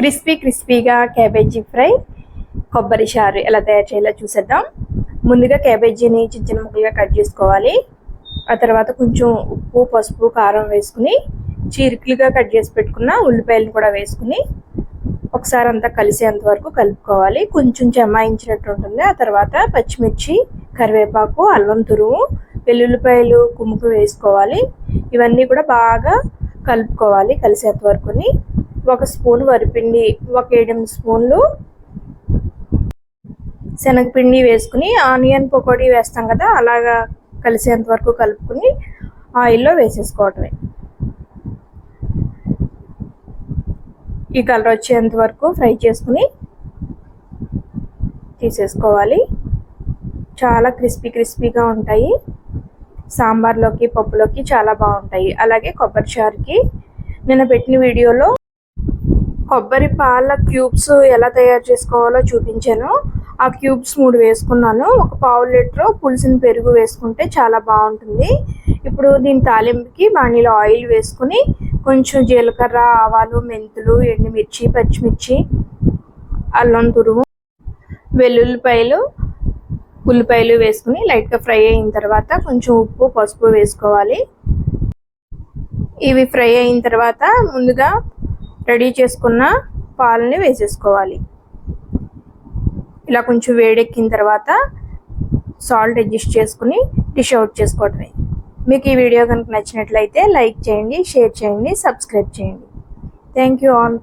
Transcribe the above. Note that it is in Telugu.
క్రిస్పీగా క్యాబేజీ ఫ్రై కొబ్బరి చారు ఎలా తయారు చేయాలో చూసేద్దాం. ముందుగా క్యాబేజీని చిన్న చిన్న ముక్కలుగా కట్ చేసుకోవాలి. ఆ తర్వాత కొంచెం ఉప్పు, పసుపు, కారం వేసుకుని చీరికలుగా కట్ చేసి పెట్టుకున్న ఉల్లిపాయలను కూడా వేసుకుని ఒకసారి అంతా కలిసేంత వరకు కలుపుకోవాలి. కొంచెం జమాయించినట్టు ఉంటుంది. ఆ తర్వాత పచ్చిమిర్చి, కరివేపాకు, అల్లం తురుము, వెల్లుల్లిపాయలు కుమ్ముకు వేసుకోవాలి. ఇవన్నీ కూడా బాగా కలుపుకోవాలి కలిసేంత వరకుని. 1 స్పూన్ వరిపిండి, 7 స్పూన్లు శనగపిండి వేసుకుని ఆనియన్ పకోడీ వేస్తాం కదా, అలాగా కలిసేంత వరకు కలుపుకుని ఆయిల్లో వేసేసుకోవటమే. ఈ కలర్ వచ్చేంత వరకు ఫ్రై చేసుకుని తీసేసుకోవాలి. చాలా క్రిస్పీగా ఉంటాయి. సాంబార్లోకి, పప్పులోకి చాలా బాగుంటాయి. అలాగే కొబ్బరి చారుకి నేను పెట్టిన వీడియోలో కొబ్బరి పాల క్యూబ్స్ ఎలా తయారు చేసుకోవాలో చూపించాను. ఆ క్యూబ్స్ 3 వేసుకున్నాను. 1/4 లీటర్ పులిసిన పెరుగు వేసుకుంటే చాలా బాగుంటుంది. ఇప్పుడు దీని తాలింపుకి బాణీలో ఆయిల్ వేసుకుని కొంచెం జీలకర్ర, ఆవాలు, మెంతులు, ఎండుమిర్చి, పచ్చిమిర్చి, అల్లం తురుము, వెల్లుల్లిపాయలు, ఉల్లిపాయలు వేసుకుని లైట్గా ఫ్రై అయిన తర్వాత కొంచెం ఉప్పు, పసుపు వేసుకోవాలి. ఇవి ఫ్రై అయిన తర్వాత ముందుగా రెడీ చేసుకున్న పాలని వేసేసుకోవాలి. ఇలా కొంచెం వేడెక్కిన తర్వాత సాల్ట్ అడ్జస్ట్ చేసుకుని డిష్ అవుట్ చేసుకోవటమే. మీకు ఈ వీడియో కనుక నచ్చినట్లయితే లైక్ చేయండి, షేర్ చేయండి, సబ్స్క్రైబ్ చేయండి. Thank you all.